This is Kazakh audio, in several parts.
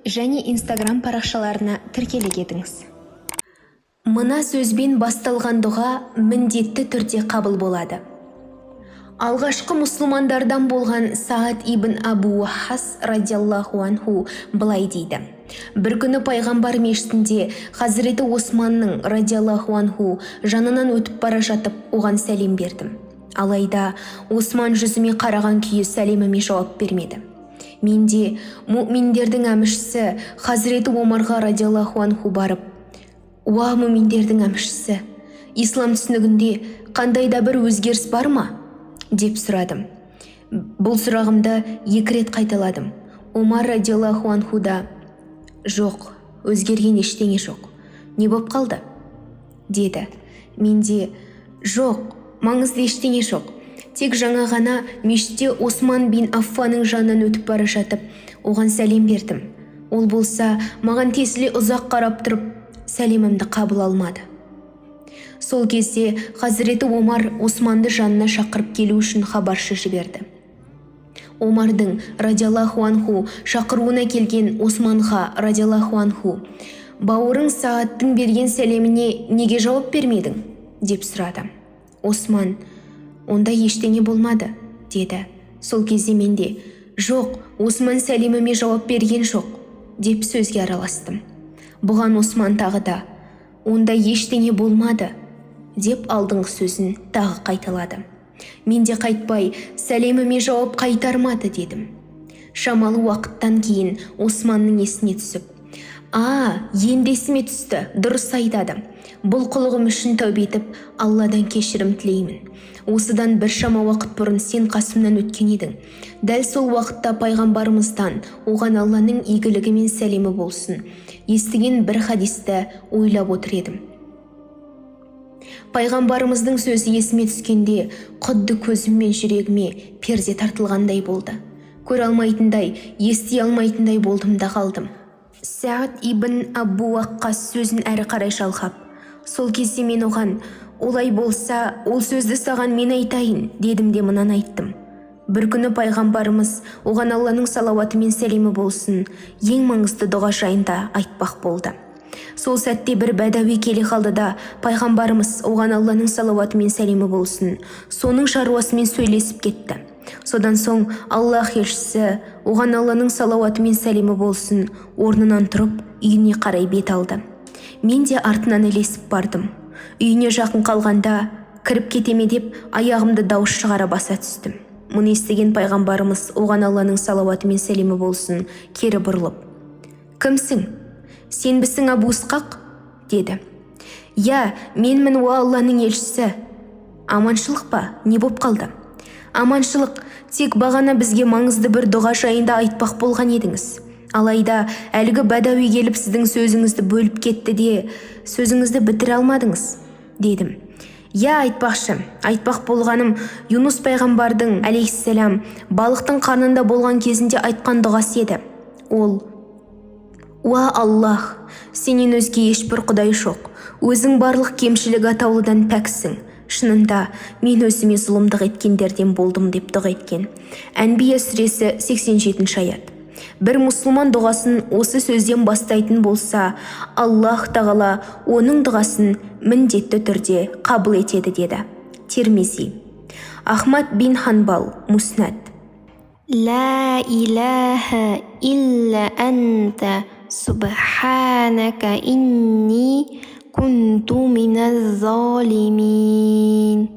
және Instagram парақшаларына тіркеле кетіңіз. Мына сөзбен басталған дұға міндетті түрде қабыл болады. Алғашқы мұсылмандардан болған Саад ибн Абу Уаққас радиаллаху анху былай дейді. Бір күні пайғамбар мешітінде Хазіреті Османның радиаллаху анху жанынан өтіп бара жатып, оған сәлем бердім. Алайда Осман жүзіме қараған күйі сәлеміме жауап бермеді. Менде мүминдердің әміршісі Хазіреті Омарға радиаллаху анху барып: «Уа мүминдердің әміршісі, ислам түсінігінде қандай да бір өзгеріс бар ма?» деп сұрадым. Бұл сұрағымды 2 рет қайталадым. Омар радиаллаху анху да: «Жоқ, өзгерген ештеңе жоқ. Не боп қалды?» деді. Менде: «Жоқ, маңызды ештеңе жоқ. Тек жаңа ғана мешітте Осман бин Аффанның жанынан өтіп бара жатып, оған сәлем бердім. Ол болса, маған тесіле ұзақ қарап тұрып, сәлемімді қабыл алмады». Сол кезде Хазіреті Омар Османды жанына шақырып келу үшін хабаршы жіберді. Омардың радиаллаху анху шақыруына келген Османға радиаллаху анху: «Бауырың Саадтың берген сәлеміне неге жауап бермедің?» деп сұрады. Осман: «Онда ештеңе болмады» деді. Сол кезде менде: «Жоқ, Осман сәлеміме жауап берген жоқ» деп сөзге араластым. Бұған Осман тағы да: «Онда ештеңе болмады» деп алдыңғы сөзін тағы қайталады. Менде қайтпай сәлеміме жауап қайтармады дедім. Шамалы уақыттан кейін Османның есіне түсіп: Енді есіме түсті, дұрыс айтады. Бұл қылығым үшін тәубе етіп, Алладан кешірім тілеймін. Осыдан бір шама уақыт бұрын сен қасымнан өткен едің. Дәл сол уақытта пайғамбарымыздан, оған Алланың игілігі мен сәлемі болсын, естіген бір хадисті ойлап отыр едім. Пайғамбарымыздың сөзі есіме түскенде, құдды көзім мен жүрегіме перде тартылғандай болды. Көре алмайтындай, ести алмайтындай болдым да қалдым. Саад ибн Абу Уаққас сөзін әрі қарай жалғап, сол кезде мен оған: «Олай болса, ол сөзді саған мен айтайын» дедім де мынаны айттым. Бір күні пайғамбарымыз, оған Алланың салауаты мен сәлемі болсын, ең маңызды дұға жайында айтпақ болды. Сол сәтте бір бәдәуи келе қалды да, пайғамбарымыз, оған Алланың салауаты мен сәлемі болсын, соның шаруасымен сөйлесіп кетті. Содан соң Аллах елшісі, оған Алланың салауаты мен сәлемі болсын, орнынан тұрып, үйіне қарай бет алды. Мен де артынан ілесіп бардым. Үйіне жақын қалғанда, кіріп кетеме деп, аяғымды дауыс шығара баса түстім. Мұны естіген пайғамбарымыз, оған Алланың салауаты мен сәлемі болсын, кері бұрылып: «Кімсің? Сенбісің Абу Исқақ?» деді. «Я, менмін, уа Алланың елшісі». «Аманшылық па? Не боп қалды?» «Аманшылық, тек бағана бізге маңызды бір дұға жайында айтпақ болған едіңіз. Алайда әлгі бәдәуи келіп сіздің сөзіңізді бөліп кетті де, сөзіңізді бітіре алмадыңыз» дедім. «Я, айтпақ болғаным Юнус пайғамбардың алейхиссалам балықтың қарнында болған кезінде айтқан дұғасы еді. Ол: «Уа Аллах, сенен өзге ешбір құдай жоқ, өзің барлық кемшілік атаулыдан пәксің. Шынында мен өзіме зұлымдық еткендерден болдым» деп дұға еткен. Әнбия сүресі 87 аят. Бір мұсылман дұғасын осы сөзден бастайтын болса, Аллах тағала оның дұғасын міндетті түрде қабыл етеді деді. Тирмизи. Ахмад бин Ханбал, Муснад. Ла илаха илля анта субханака инни кунту миназ залимин.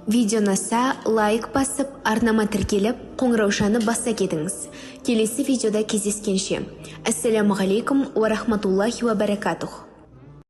Видео ұнаса, лайк басып, арнама тіркеліп, қоңыраушаны баса кетіңіз. Келесі видеода кездескенше. Ассаламу алейкум ва рахматуллахи ва баракатух.